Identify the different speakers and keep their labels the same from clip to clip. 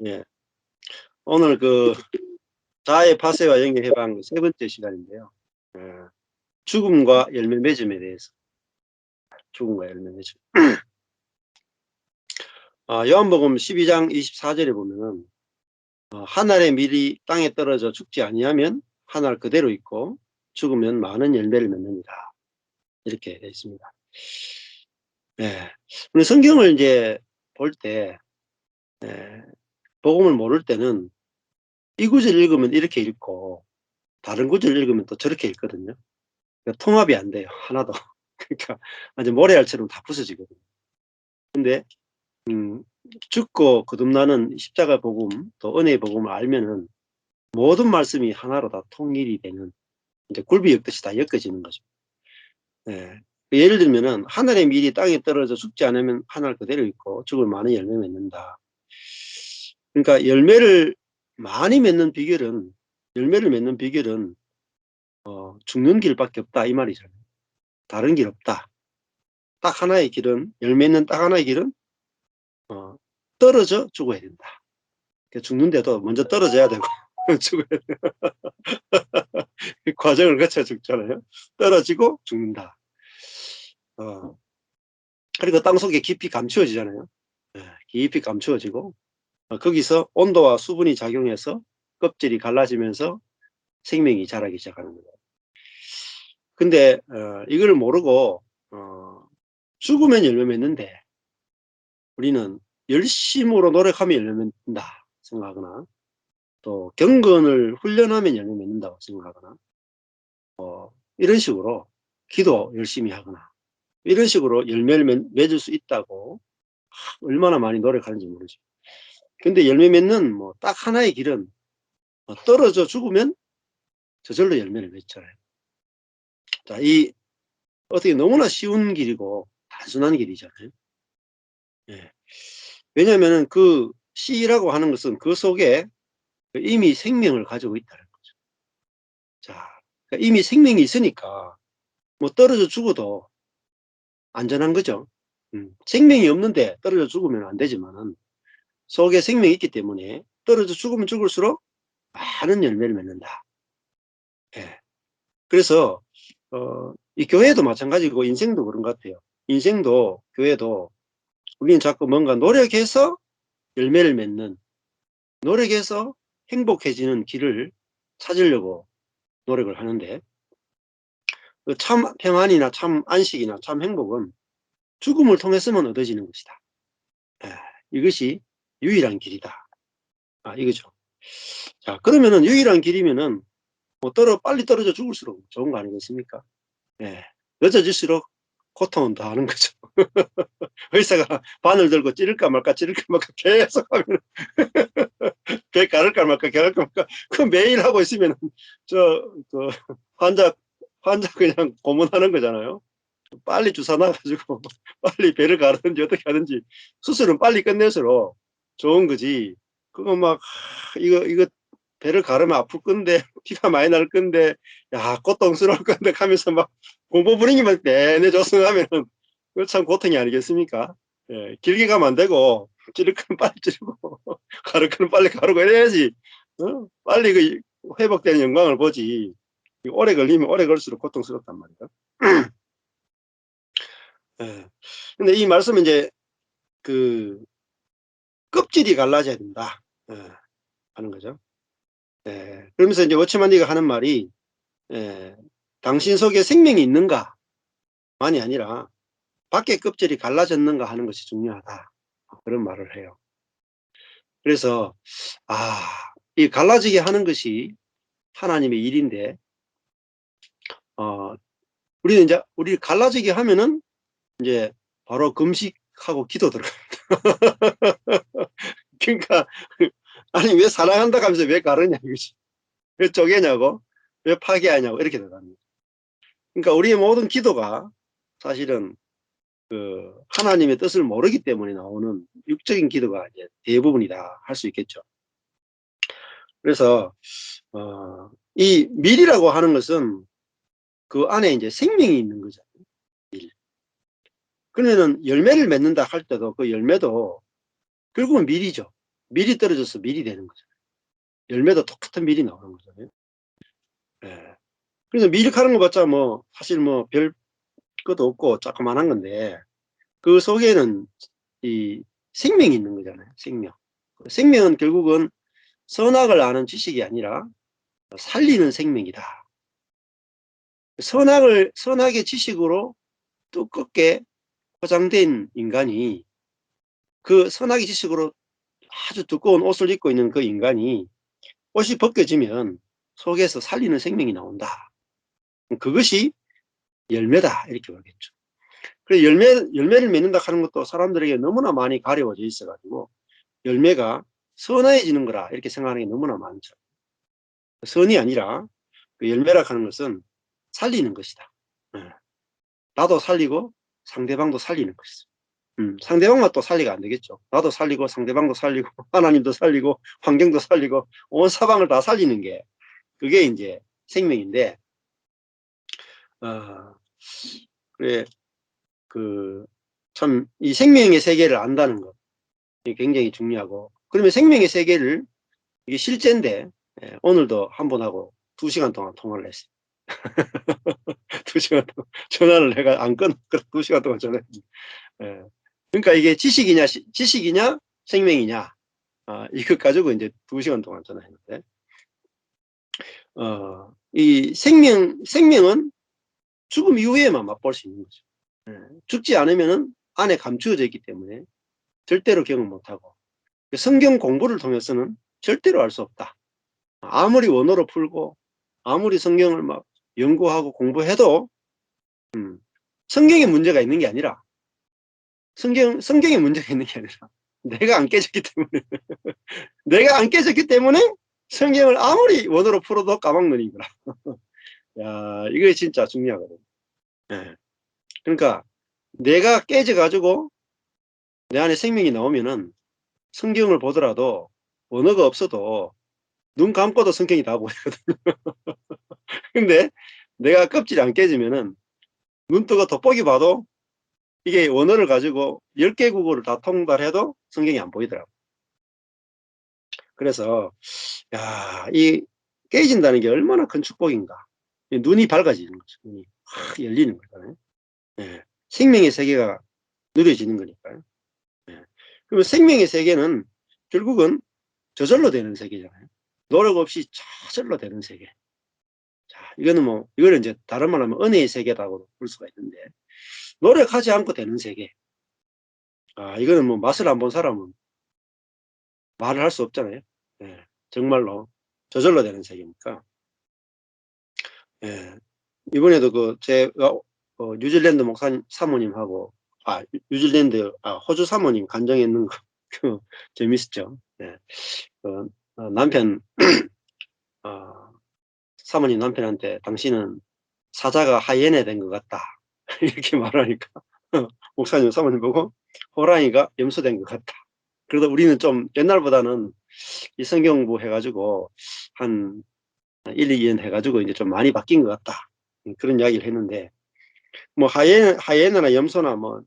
Speaker 1: 예. 오늘 그 자아의 파쇄와 연결 해방 세 번째 시간인데요. 예. 죽음과 열매 맺음에 대해서. 죽음과 열매 맺음. 요한복음 12장 24절에 보면은 한 알의 밀이 땅에 떨어져 죽지 아니하면 한 알 그대로 있고 죽으면 많은 열매를 맺느니라. 이렇게 되어 있습니다. 예. 우리 성경을 이제 볼 때, 예, 복음을 모를 때는 이 구절 읽으면 이렇게 읽고 다른 구절 읽으면 또 저렇게 읽거든요. 그러니까 통합이 안 돼요. 하나도. 그러니까 완전 모래알처럼 다 부서지거든요. 근데 음 죽고 거듭나는 십자가 복음 또 은혜의 복음을 알면은 모든 말씀이 하나로 다 통일이 되는, 이제 굴비 엮듯이 다 엮어지는 거죠. 예. 예를 들면은 하늘의 밀이 땅에 떨어져 죽지 않으면 하늘 그대로 있고 죽을 많은 열매 맺는다. 그러니까 열매를 맺는 비결은 죽는 길밖에 없다 이 말이잖아요. 다른 길 없다. 딱 하나의 길은, 열매 있는 딱 하나의 길은 어 떨어져 죽어야 된다. 죽는데도 먼저 떨어져야 되고 죽어야 돼. 그 과정을 거쳐 죽잖아요. 떨어지고 죽는다. 어 그리고 땅속에 깊이 감추어지잖아요. 예, 깊이 감추어지고 거기서 온도와 수분이 작용해서 껍질이 갈라지면서 생명이 자라기 시작하는 거예요. 근데 이걸 모르고 죽으면 열매 맺는데 우리는 열심으로 노력하면 열매 맺는다 생각하거나, 또 경건을 훈련하면 열매 맺는다고 생각하거나, 이런 식으로 기도 열심히 하거나 이런 식으로 열매를 맺을 수 있다고 얼마나 많이 노력하는지 모르죠. 근데 열매 맺는 뭐 딱 하나의 길은 떨어져 죽으면 저절로 열매를 맺잖아요. 자, 이 어떻게 너무나 쉬운 길이고 단순한 길이잖아요. 예. 왜냐하면은 그 씨라고 하는 것은 그 속에 이미 생명을 가지고 있다는 거죠. 자, 그러니까 이미 생명이 있으니까 뭐 떨어져 죽어도 안전한 거죠. 생명이 없는데 떨어져 죽으면 안 되지만은 속에 생명이 있기 때문에 떨어져 죽으면 죽을수록 많은 열매를 맺는다. 예. 그래서 이 교회도 마찬가지고 인생도 그런 것 같아요. 인생도 교회도 우리는 자꾸 뭔가 노력해서 열매를 맺는, 노력해서 행복해지는 길을 찾으려고 노력을 하는데, 그 참 평안이나 참 안식이나 참 행복은 죽음을 통해서만 얻어지는 것이다. 예, 이것이 유일한 길이다. 이거죠. 자, 그러면은 유일한 길이면은 뭐 빨리 떨어져 죽을수록 좋은 거 아니겠습니까? 예. 늦어질수록 고통은 더 하는 거죠. 의사가 바늘 들고 찌를까 말까 찌를까 말까 계속 하면 배 가를까 말까 가를까 말까 그 매일 하고 있으면 그 환자 그냥 고문하는 거잖아요. 빨리 주사 놔 가지고 빨리 배를 가르든지 어떻게 하든지 수술은 빨리 끝낼수록 좋은 거지. 그거 막 이거 배를 가르면 아플 건데 피가 많이 날 건데 야 고통스러울 건데 하면서 막 공포 분위기만 내내 조성하면은 그거 참 고통이 아니겠습니까? 예, 길게 가면 안 되고 찌를 거는 빨리 찌르고 가를 거는 빨리 가르고 이래야지 빨리 그 회복되는 영광을 보지. 오래 걸리면 오래 걸릴수록 고통스럽단 말이에요. 예. 근데 이 말씀은 이제 그 껍질이 갈라져야 된다. 예, 하는 거죠. 예. 그러면서 이제 워치만니가 하는 말이 예, 당신 속에 생명이 있는가만이 아니라 밖에 껍질이 갈라졌는가 하는 것이 중요하다. 그런 말을 해요. 그래서 이 갈라지게 하는 것이 하나님의 일인데 우리는 이제 우리 갈라지게 하면은 이제 바로 금식하고 기도 들어가요. 그러니까 아니 왜 사랑한다 하면서 왜 가르냐 이거지. 왜 쪼개냐고, 왜 파괴하냐고 이렇게 들어갑니다. 그러니까 우리의 모든 기도가 사실은 그 하나님의 뜻을 모르기 때문에 나오는 육적인 기도가 이제 대부분이다 할 수 있겠죠. 그래서 이 밀이라고 하는 것은 그 안에 이제 생명이 있는 거죠. 밀. 그러면은 열매를 맺는다 할 때도 그 열매도 결국은 밀이죠. 밀이 떨어져서 밀이 되는 거죠. 열매도 똑같은 밀이 나오는 거잖아요. 예. 그래서 밀 카는 거 봤자 뭐 사실 뭐 별 것도 없고 조그만한 건데 그 속에는 이 생명이 있는 거잖아요, 생명. 생명은 결국은 선악을 아는 지식이 아니라 살리는 생명이다. 선악의 지식으로 두껍게 포장된 인간이 그 선악의 지식으로 아주 두꺼운 옷을 입고 있는 그 인간이 옷이 벗겨지면 속에서 살리는 생명이 나온다. 그것이 열매다 이렇게 보겠죠. 그래서 열매를 맺는다 하는 것도 사람들에게 너무나 많이 가려워져 있어 가지고 열매가 선해지는 거라 이렇게 생각하는 게 너무나 많죠. 선이 아니라 그 열매라 하는 것은 살리는 것이다. 예. 나도 살리고 상대방도 살리는 것이죠. 상대방만 또 살리가 안 되겠죠. 나도 살리고 상대방도 살리고 하나님도 살리고 환경도 살리고 온 사방을 다 살리는 게 그게 이제 생명인데 어, 그래 그 참 이 생명의 세계를 안다는 것 굉장히 중요하고 그러면 생명의 세계를 이게 실제인데 오늘도 한 분하고 2시간 동안 통화를 했어요. 2시간 동안 전화를 내가 안 끊고 2시간 동안 전화했어요. 예. 그러니까 이게 지식이냐 생명이냐 이것 가지고 이제 2시간 동안 전화했는데 이 생명은 죽음 이후에만 맛볼 수 있는 거죠. 예. 죽지 않으면은 안에 감추어져 있기 때문에 절대로 경험 못하고 성경 공부를 통해서는 절대로 알 수 없다. 아무리 원어로 풀고 아무리 성경을 막 연구하고 공부해도 성경에 문제가 있는 게 아니라 성경에 문제가 있는 게 아니라 내가 안 깨졌기 때문에 내가 안 깨졌기 때문에 성경을 아무리 원어로 풀어도 까막눈인 거라. 야, 이게 진짜 중요하거든. 예. 그러니까 내가 깨져 가지고 내 안에 생명이 나오면은 성경을 보더라도 언어가 없어도 눈 감고도 성경이 다 보이거든. 근데 내가 껍질이 안 깨지면은 눈 뜨고 돋보기 봐도 이게 원어를 가지고 10개 국어를 다 통달해도 성경이 안 보이더라고. 그래서 야, 이 깨진다는 게 얼마나 큰 축복인가. 눈이 밝아지는 거죠. 눈이 확 열리는 거잖아요. 예. 생명의 세계가 누려지는 거니까요. 예. 그러면 생명의 세계는 결국은 저절로 되는 세계잖아요. 노력 없이 저절로 되는 세계. 자, 이거는 뭐 이거는 이제 다른 말로 하면 은혜의 세계라고 볼 수가 있는데 노력하지 않고 되는 세계. 이거는 뭐 맛을 안 본 사람은 말을 할 수 없잖아요. 예. 정말로 저절로 되는 세계니까. 예. 이번에도 제가 뉴질랜드 사모님하고 뉴질랜드 호주 사모님 간정에 있는 거 그 재밌었죠. 예. 남편 어 사모님 남편한테 "당신은 사자가 하이에나 된 것 같다." 이렇게 말하니까 목사님 사모님 보고 "호랑이가 염소 된 것 같다." 그래도 우리는 좀 옛날보다는 이 성경 공부해 가지고 한 1-2년 해 가지고 이제 좀 많이 바뀐 것 같다. 그런 이야기를 했는데 뭐 하이에나나 염소나 뭐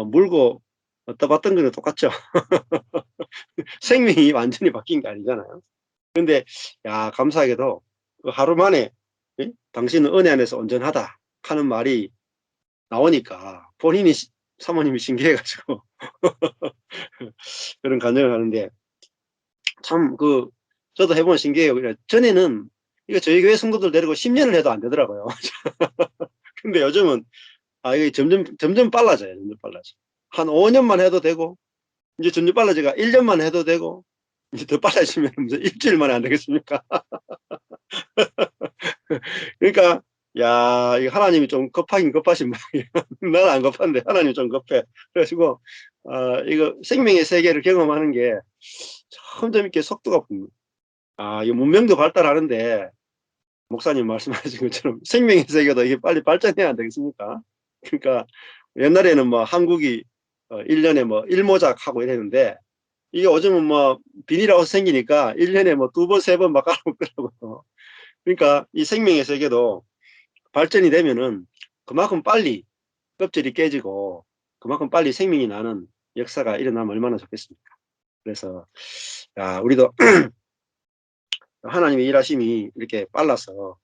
Speaker 1: 물고 떠봤던 거는 똑같죠. 생명이 완전히 바뀐 게 아니잖아요. 근데 야 감사하게도 그 하루 만에 "당신은 은혜 안에서 온전하다." 하는 말이 나오니까 본인이 사모님이 신기해 가지고 그런 간증을 하는데 참 저도 해 보면 신기해요. 전에는 이거 저희 교회 성도들 데리고 10 년을 해도 안 되더라고요. 근데 요즘은 이게 점점 빨라져요. 점점 빨라져. 한 5 년만 해도 되고 이제 점점 빨라져가 1 년만 해도 되고 이제 더 빨라지면 무슨 1주일 만에 안 되겠습니까? 그러니까 야 이 하나님이 좀 급하긴 급하신 모양이에요. 나는 안 급한데 하나님이 좀 급해. 그래 가지고 이거 생명의 세계를 경험하는 게 점점 이렇게 속도가 붙는 이 문명도 발달하는데 목사님 말씀하신 것처럼 생명의 세계도 이게 빨리 발전해야 안 되겠습니까? 그러니까 옛날에는 뭐 한국이 1 년에 뭐 1모작 하고 이랬는데 이게 요즘은 뭐 비닐하우스 생기니까 1 년에 뭐 2 번, 3번 막 깔아 놓더라고요. 그러니까 이 생명의 세계도 발전이 되면은 그만큼 빨리 껍질이 깨지고 그만큼 빨리 생명이 나는 역사가 일어나면 얼마나 좋겠습니까? 그래서 우리도 하나님의 일하심이 이렇게 빨라서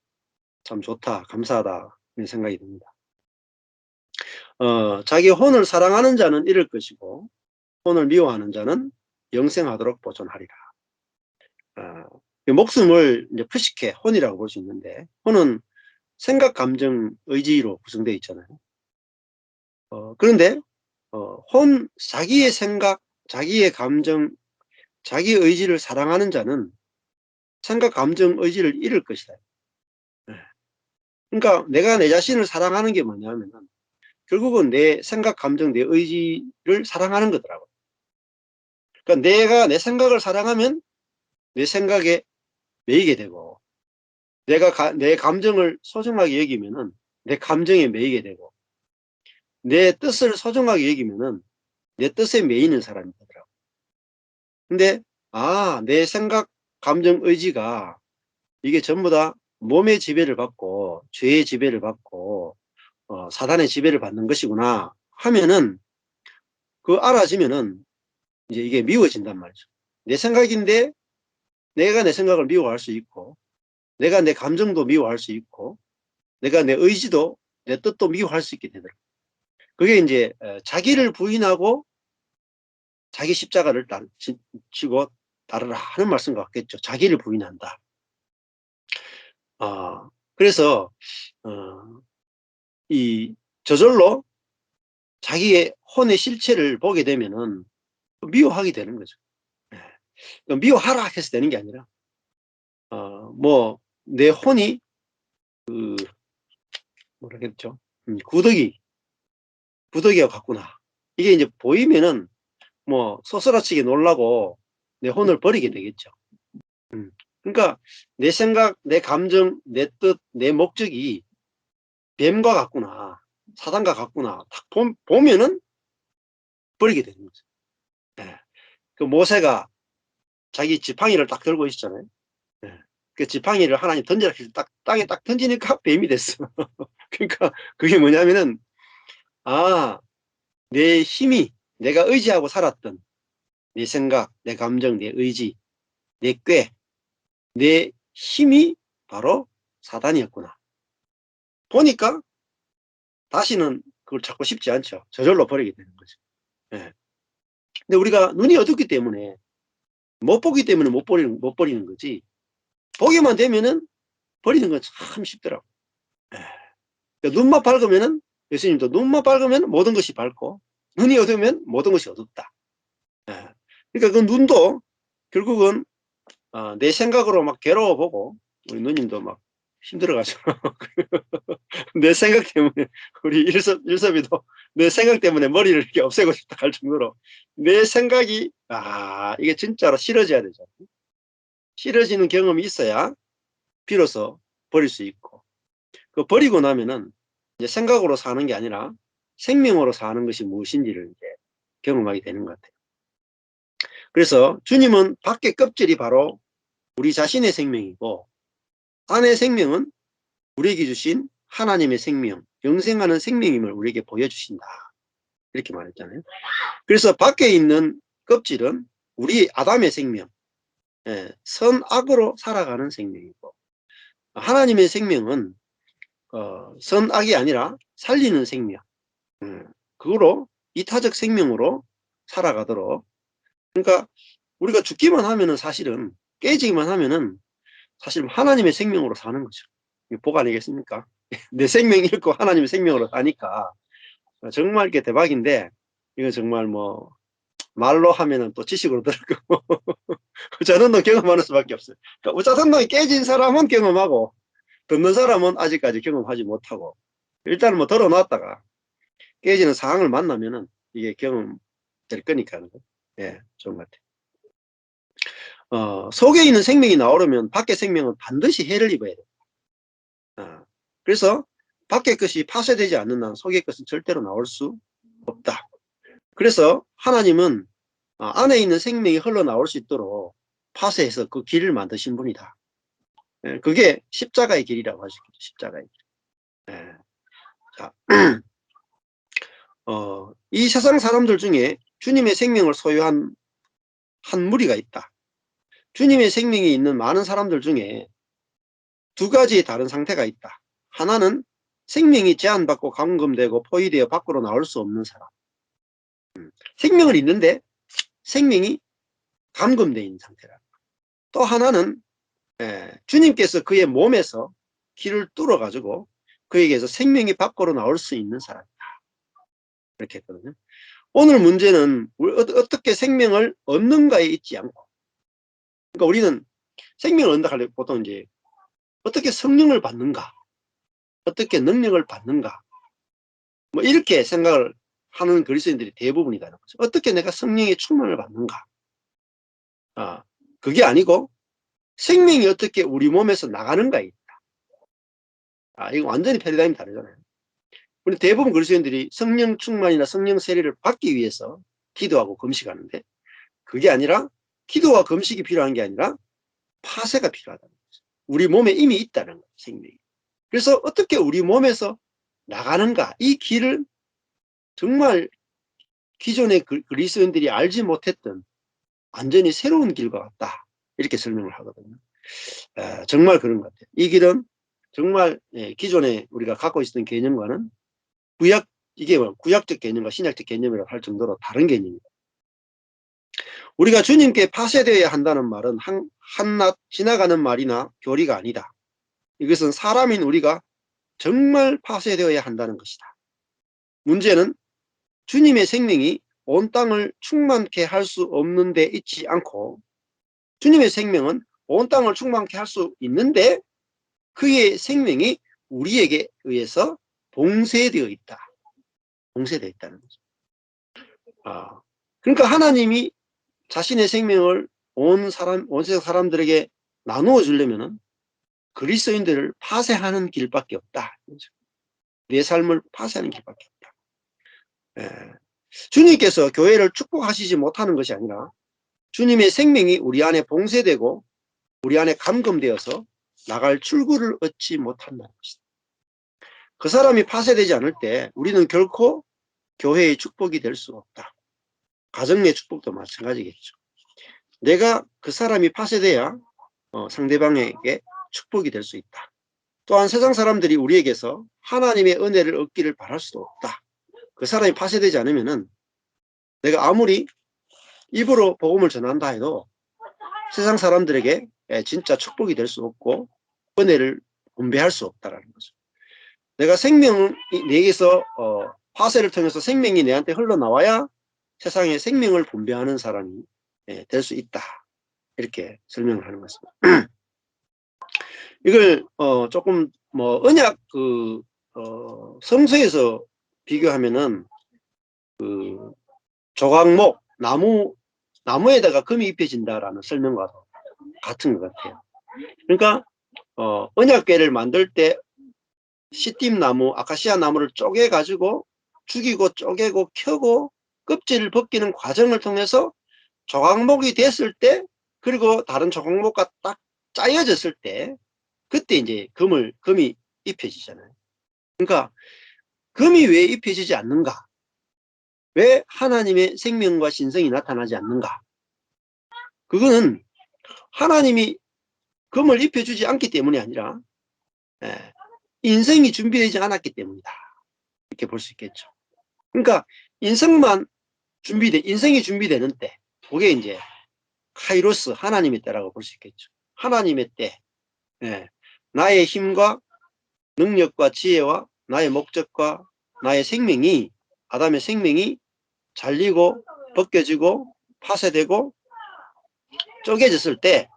Speaker 1: 참 좋다, 감사하다 이런 생각이 듭니다. 자기 혼을 사랑하는 자는 잃을 것이고 혼을 미워하는 자는 영생하도록 보존하리라. 목숨을 이제 푸시케 혼이라고 볼 수 있는데, 혼은 생각, 감정, 의지로 구성되어 있잖아요. 그런데 자기의 생각, 자기의 감정, 자기의 의지를 사랑하는 자는 생각, 감정, 의지를 잃을 것이다. 그러니까 내가 내 자신을 사랑하는 게 뭐냐면 결국은 내 생각, 감정, 내 의지를 사랑하는 거더라고요. 그러니까 내가 내 생각을 사랑하면 내 생각에 매이게 되고, 내가 내 감정을 소중하게 여기면은 내 감정에 매이게 되고, 내 뜻을 소중하게 여기면은 내 뜻에 매이는 사람이 되더라고요. 근데 내 생각, 감정, 의지가 이게 전부 다 몸의 지배를 받고 죄의 지배를 받고 사단의 지배를 받는 것이구나 하면은, 알아지면은 이제 이게 미워진단 말이죠. 내 생각인데 내가 내 생각을 미워할 수 있고, 내가 내 감정도 미워할 수 있고, 내가 내 의지도 내 뜻도 미워할 수 있게 되더라고요. 그게 이제 자기를 부인하고 자기 십자가를 지고 따르라 하는 말씀 같겠죠. 자기를 부인한다. 그래서 이 저절로 자기의 혼의 실체를 보게 되면은 미워하게 되는 거죠. 미워하라 해서 되는 게 아니라 뭐 내 혼이 뭐라 그랬죠? 구더기가 같구나. 이게 이제 보이면은 뭐 소스라치게 놀라고 내 혼을 버리게 되겠죠. 그러니까 내 생각, 내 감정, 내 뜻, 내 목적이 뱀과 같구나, 사단과 같구나 딱 보면은 버리게 되는 거죠. 예. 그 모세가 자기 지팡이를 딱 들고 있잖아요. 예. 그 지팡이를 하나님 던지라 해서 땅에 딱 던지니까 뱀이 됐어. 그러니까 그게 뭐냐면은 내 힘이, 내가 의지하고 살았던 내 생각, 내 감정, 내 의지, 내 꾀, 내 힘이 바로 사단이었구나. 보니까 다시는 그걸 찾고 싶지 않죠. 저절로 버리게 되는 거죠. 예. 근데 우리가 눈이 어둡기 때문에 못 보기 때문에 못 버리는 거지, 보기만 되면은 버리는 건 참 쉽더라고. 예. 그러니까 눈만 밝으면은, 예수님도 눈만 밝으면 모든 것이 밝고 눈이 어두우면 모든 것이 어둡다. 예. 그러니까 그 눈도 결국은 내 생각으로 막 괴로워보고, 우리 누님도 막 힘들어가지고 내 생각 때문에 우리 일섭이도 내 생각 때문에 머리를 이렇게 없애고 싶다 할 정도로 내 생각이 이게 진짜로 싫어져야 되죠. 싫어지는 경험이 있어야 비로소 버릴 수 있고, 그 버리고 나면은 이제 생각으로 사는 게 아니라 생명으로 사는 것이 무엇인지를 이제 경험하게 되는 것 같아요. 그래서 주님은 밖의 껍질이 바로 우리 자신의 생명이고, 안의 생명은 우리에게 주신 하나님의 생명, 영생하는 생명임을 우리에게 보여주신다. 이렇게 말했잖아요. 그래서 밖에 있는 껍질은 우리 아담의 생명, 선악으로 살아가는 생명이고, 하나님의 생명은 선악이 아니라 살리는 생명, 그거로 이타적 생명으로 살아가도록. 그러니까 우리가 죽기만 하면은, 사실은 깨지기만 하면은 사실 하나님의 생명으로 사는 거죠. 복 아니겠습니까? 내 생명 잃고 하나님의 생명으로 사니까 정말 이게 대박인데, 이거 정말 뭐 말로 하면은 또 지식으로 들었고 우짜전동 경험하는 수밖에 없어요. 그러니까 우짜전동이 깨진 사람은 경험하고 듣는 사람은 아직까지 경험하지 못하고, 일단은 뭐 덜어놨다가 깨지는 상황을 만나면은 이게 경험될 거니까. 예, 좋은 것 같아요. 속에 있는 생명이 나오려면 밖의 생명은 반드시 해를 입어야 돼요. 그래서 밖의 것이 파쇄되지 않는 한 속의 것은 절대로 나올 수 없다. 그래서 하나님은 안에 있는 생명이 흘러나올 수 있도록 파쇄해서 그 길을 만드신 분이다. 그게 십자가의 길이라고 하시죠. 십자가의 길. 자, 이 세상 사람들 중에 주님의 생명을 소유한 한 무리가 있다. 주님의 생명이 있는 많은 사람들 중에 두 가지의 다른 상태가 있다. 하나는 생명이 제한받고 감금되고 포위되어 밖으로 나올 수 없는 사람. 생명은 있는데 생명이 감금되어 있는 상태라. 또 하나는 주님께서 그의 몸에서 길을 뚫어가지고 그에게서 생명이 밖으로 나올 수 있는 사람이다. 이렇게 했거든요. 오늘 문제는 어떻게 생명을 얻는가에 있지 않고, 그러니까 우리는 생명을 얻는다 하려면 보통 이제 어떻게 성령을 받는가, 어떻게 능력을 받는가, 뭐 이렇게 생각을 하는 그리스도인들이 대부분이다는 거죠. 어떻게 내가 성령의 충만을 받는가. 그게 아니고 생명이 어떻게 우리 몸에서 나가는가에 있다. 이거 완전히 패러다임이 다르잖아요. 우리 대부분 그리스도인들이 성령 충만이나 성령 세례를 받기 위해서 기도하고 금식하는데, 그게 아니라 기도와 금식이 필요한 게 아니라 파쇄가 필요하다는 거죠. 우리 몸에 이미 있다는 거죠, 생명이. 그래서 어떻게 우리 몸에서 나가는가, 이 길을 정말 기존의 그리스도인들이 알지 못했던 완전히 새로운 길과 같다, 이렇게 설명을 하거든요. 정말 그런 것 같아요. 이 길은 정말 기존에 우리가 갖고 있었던 개념과는 이게 구약적 개념과 신약적 개념이라고 할 정도로 다른 개념입니다. 우리가 주님께 파쇄되어야 한다는 말은 한낱 지나가는 말이나 교리가 아니다. 이것은 사람인 우리가 정말 파쇄되어야 한다는 것이다. 문제는 주님의 생명이 온 땅을 충만케 할 수 없는 데 있지 않고, 주님의 생명은 온 땅을 충만케 할 수 있는데 그의 생명이 우리에게 의해서 봉쇄되어 있다. 봉쇄되어 있다는 거죠. 그러니까 하나님이 자신의 생명을 온 세상 사람들에게 나누어 주려면은 그리스도인들을 파쇄하는 길밖에 없다. 내 삶을 파쇄하는 길밖에 없다. 주님께서 교회를 축복하시지 못하는 것이 아니라 주님의 생명이 우리 안에 봉쇄되고 우리 안에 감금되어서 나갈 출구를 얻지 못한다는 것이다. 그 사람이 파쇄되지 않을 때 우리는 결코 교회의 축복이 될 수 없다. 가정 내 축복도 마찬가지겠죠. 내가 그 사람이 파쇄돼야 상대방에게 축복이 될 수 있다. 또한 세상 사람들이 우리에게서 하나님의 은혜를 얻기를 바랄 수도 없다. 그 사람이 파쇄되지 않으면은 내가 아무리 입으로 복음을 전한다 해도 세상 사람들에게 진짜 축복이 될 수 없고 은혜를 분배할 수 없다라는 거죠. 내가 생명이 내게서 파쇄를 통해서 생명이 내한테 흘러나와야 세상에 생명을 분배하는 사람이 될 수 있다. 이렇게 설명을 하는 것입니다. 이걸 조금 뭐 언약 성서에서 비교하면은 그 조각목 나무에다가 금이 입혀진다라는 설명과 같은 것 같아요. 그러니까 언약궤를 만들 때 시띠나무, 아카시아 나무를 쪼개 가지고 죽이고 쪼개고 켜고 껍질을 벗기는 과정을 통해서 조각목이 됐을 때, 그리고 다른 조각목과 딱 짜여졌을 때 그때 이제 금이 입혀지잖아요. 그러니까 금이 왜 입혀지지 않는가? 왜 하나님의 생명과 신성이 나타나지 않는가? 그거는 하나님이 금을 입혀주지 않기 때문이 아니라 인생이 준비되지 않았기 때문이다. 이렇게 볼 수 있겠죠. 그러니까 인생이 준비되는 때, 그게 이제 카이로스, 하나님의 때라고 볼 수 있겠죠. 하나님의 때, 나의 힘과 능력과 지혜와 나의 목적과 나의 생명이, 아담의 생명이 잘리고 벗겨지고 파쇄되고 쪼개졌을 때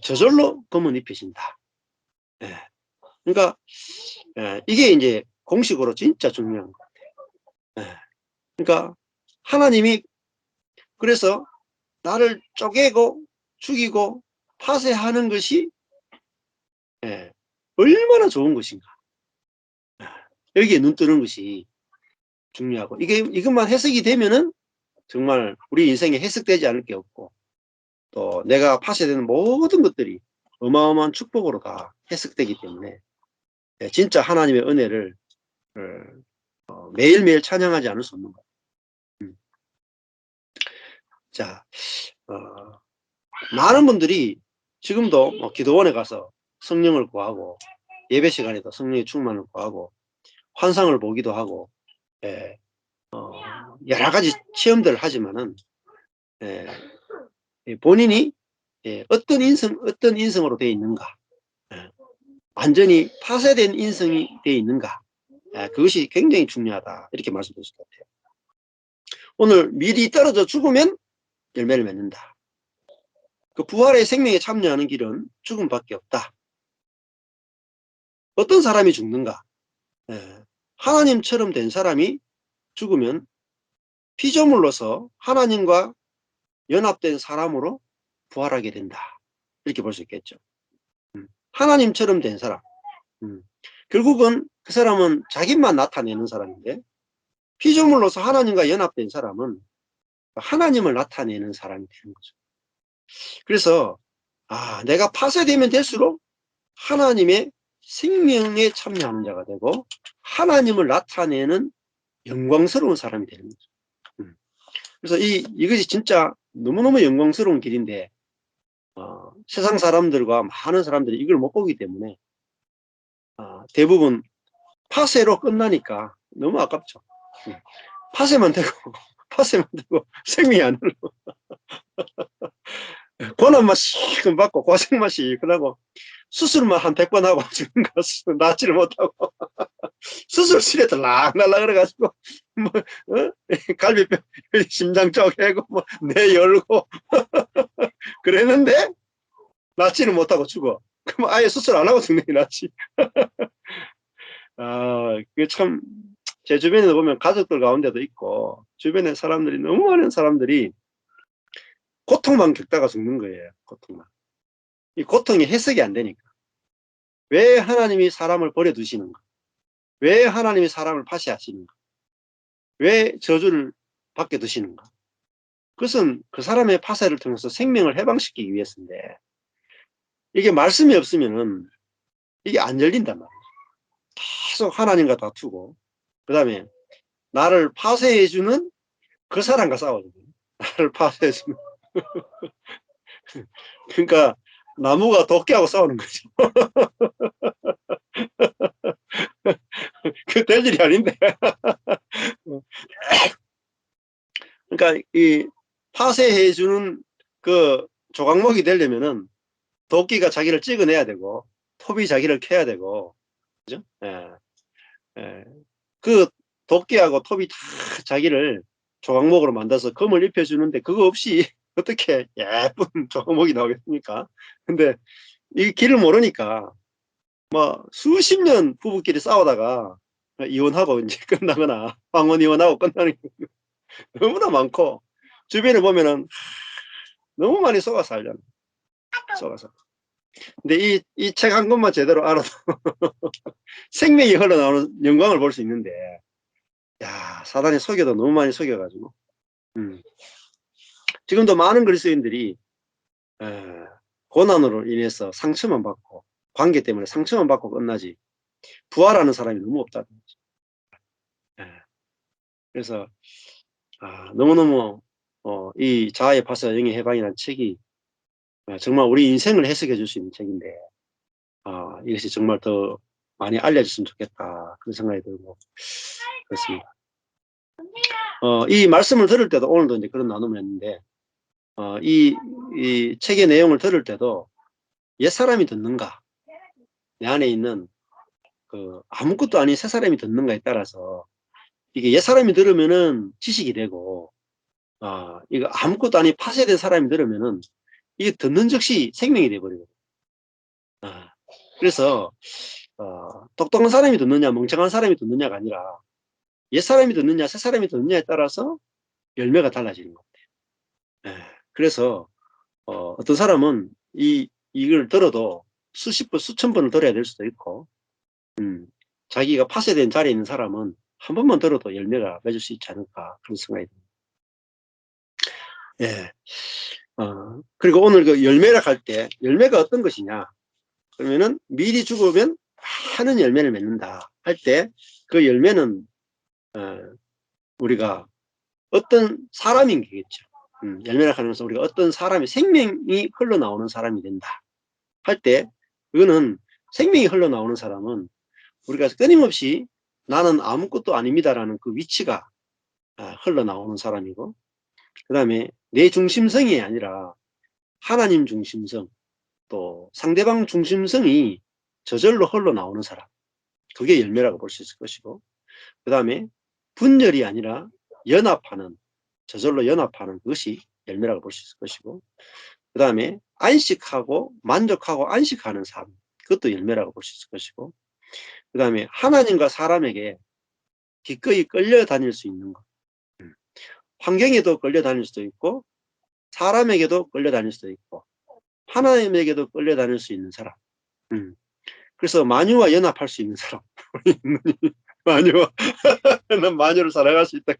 Speaker 1: 저절로 금은 입혀진다. 그러니까 이게 이제 공식으로 진짜 중요한 것 같아요. 그러니까 하나님이 그래서 나를 쪼개고 죽이고 파쇄하는 것이 얼마나 좋은 것인가. 여기에 눈 뜨는 것이 중요하고, 이것만 해석이 되면은 정말 우리 인생에 해석되지 않을 게 없고, 또 내가 파쇄되는 모든 것들이 어마어마한 축복으로 다 해석되기 때문에 진짜 하나님의 은혜를 매일매일 찬양하지 않을 수 없는 거예요. 자, 많은 분들이 지금도 뭐 기도원에 가서 성령을 구하고 예배 시간에도 성령의 충만을 구하고 환상을 보기도 하고, 예, 여러 가지 체험들을 하지만은, 예, 본인이, 예, 어떤 인성으로 되어 있는가, 예, 완전히 파쇄된 인성이 되어 있는가, 예, 그것이 굉장히 중요하다, 이렇게 말씀드릴 수 같아요. 오늘 미리 떨어져 죽으면 열매를 맺는다. 그 부활의 생명에 참여하는 길은 죽음밖에 없다. 어떤 사람이 죽는가? 예, 하나님처럼 된 사람이 죽으면 피조물로서 하나님과 연합된 사람으로 부활하게 된다, 이렇게 볼 수 있겠죠. 하나님처럼 된 사람, 결국은 그 사람은 자기만 나타내는 사람인데, 피조물로서 하나님과 연합된 사람은 하나님을 나타내는 사람이 되는 거죠. 그래서 내가 파쇄되면 될수록 하나님의 생명에 참여하는 자가 되고 하나님을 나타내는 영광스러운 사람이 되는 거죠. 그래서 이것이 진짜 너무너무 영광스러운 길인데, 세상 사람들과 많은 사람들이 이걸 못 보기 때문에 대부분 파쇄로 끝나니까 너무 아깝죠. 파쇄만 되고 파쇄만 되고 생명이 안 흘러. 고난만 씩 받고 고생만 씩 하고 수술만 한 100번 하고 지금 낫지를 못하고 수술실에 들락날락 그래가지고 뭐 갈비뼈 심장 쪼개고 뭐 뇌 열고 그랬는데 낫지는 못하고 죽어. 그럼 아예 수술 안 하고 죽는 게 낫지. 그게 참, 제 주변에 보면 가족들 가운데도 있고 주변에 사람들이, 너무 많은 사람들이 고통만 겪다가 죽는 거예요. 고통만. 이 고통이 해석이 안 되니까. 왜 하나님이 사람을 버려두시는가? 왜 하나님이 사람을 파시하시는가? 왜 저주를 받게 두시는가? 그것은 그 사람의 파쇄를 통해서 생명을 해방시키기 위해서인데, 이게 말씀이 없으면은 이게 안 열린단 말이에요. 계속 하나님과 다투고, 그 다음에 나를 파쇄해주는 그 사람과 싸워요. 나를 파쇄해주는. 그러니까 나무가 도끼하고 싸우는 거죠. 그 될 일이 아닌데. 그러니까 이 파쇄해주는 그 조각목이 되려면은 도끼가 자기를 찍어내야 되고 톱이 자기를 캐야 되고, 그죠? 예, 예. 그 도끼하고 톱이 다 자기를 조각목으로 만들어서 금을 입혀주는데, 그거 없이 어떻게 예쁜 조각목이 나오겠습니까? 근데 이 길을 모르니까 뭐 수십 년 부부끼리 싸우다가 이혼하고 이제 끝나거나 황혼 이혼하고 끝나는 게 너무나 많고, 주변에 보면은 너무 많이 속아 살잖아. 속아서. 근데 이 책 한 권만 제대로 알아도 생명이 흘러나오는 영광을 볼 수 있는데, 야, 사단이 속여도 너무 많이 속여가지고, 지금도 많은 그리스도인들이 고난으로 인해서 상처만 받고, 관계 때문에 상처만 받고 끝나지 부활하는 사람이 너무 없다는 거죠. 그래서 너무너무 이 자아의 파쇄와 영의 해방이라는 책이 정말 우리 인생을 해석해 줄 수 있는 책인데, 이것이 정말 더 많이 알려졌으면 좋겠다, 그런 생각이 들고 그렇습니다. 이 말씀을 들을 때도, 오늘도 이제 그런 나눔을 했는데, 이 책의 내용을 들을 때도 옛사람이 듣는가, 내 안에 있는 그 아무것도 아닌 새사람이 듣는가에 따라서, 이게 옛사람이 들으면은 지식이 되고, 이거 아무것도 아닌 파쇄된 사람이 들으면은 이게 듣는 즉시 생명이 돼버리거든요. 그래서 똑똑한 사람이 듣느냐 멍청한 사람이 듣느냐가 아니라, 옛사람이 듣느냐 새사람이 듣느냐에 따라서 열매가 달라지는 것 같아요. 그래서 어떤 사람은 이걸 들어도 수십 번 수천 번을 들어야 될 수도 있고, 자기가 파쇄된 자리에 있는 사람은 한 번만 들어도 열매가 맺을 수 있지 않을까, 그런 생각이 듭니다. 예. 그리고 오늘 그 열매라 할 때, 열매가 어떤 것이냐, 그러면은 미리 죽으면 많은 열매를 맺는다 할 때, 그 열매는 우리가 어떤 사람인 거겠죠. 열매라 하는 것은 우리가 어떤 사람이 생명이 흘러나오는 사람이 된다 할 때, 그거는 생명이 흘러나오는 사람은 우리가 끊임없이 나는 아무것도 아닙니다라는 그 위치가 흘러나오는 사람이고, 그 다음에 내 중심성이 아니라 하나님 중심성, 또 상대방 중심성이 저절로 흘러나오는 사람, 그게 열매라고 볼 수 있을 것이고, 그 다음에 분열이 아니라 연합하는, 저절로 연합하는 그것이 열매라고 볼 수 있을 것이고, 그 다음에 안식하고 만족하고 안식하는 삶, 그것도 열매라고 볼 수 있을 것이고, 그 다음에 하나님과 사람에게 기꺼이 끌려다닐 수 있는 것, 환경에도 끌려다닐 수도 있고 사람에게도 끌려다닐 수도 있고 하나님에게도 끌려다닐 수 있는 사람, 그래서 만유와 연합할 수 있는 사람. 만유와 난 만유를 사랑할 수 있다.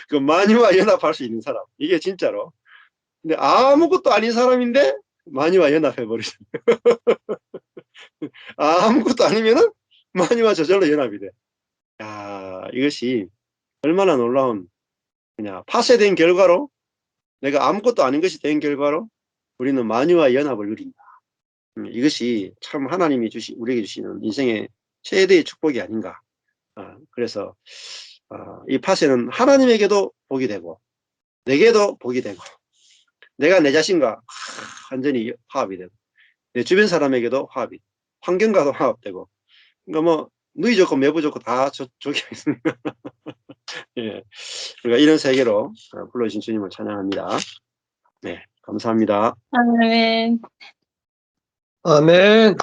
Speaker 1: 그 만유와 연합할 수 있는 사람, 이게 진짜로. 근데 아무것도 아닌 사람인데 만유와 연합해버리죠. 아무것도 아니면은 만유와 저절로 연합이 돼. 야, 이것이 얼마나 놀라운, 그냥 파쇄된 결과로, 내가 아무것도 아닌 것이 된 결과로 우리는 만유와 연합을 누린다. 이것이 참 하나님이 우리에게 주시는 인생의 최대의 축복이 아닌가. 그래서 이 파쇄는 하나님에게도 복이 되고 내게도 복이 되고, 내가 내 자신과 완전히 화합이 되고 내 주변 사람에게도 화합이, 환경과도 화합되고, 그러니까 뭐 누이 좋고 매부 좋고 다 좋게 있습니다. 예, 그러니까 이런 세계로 불러주신 주님을 찬양합니다. 네, 감사합니다.
Speaker 2: 아멘.
Speaker 3: 아멘.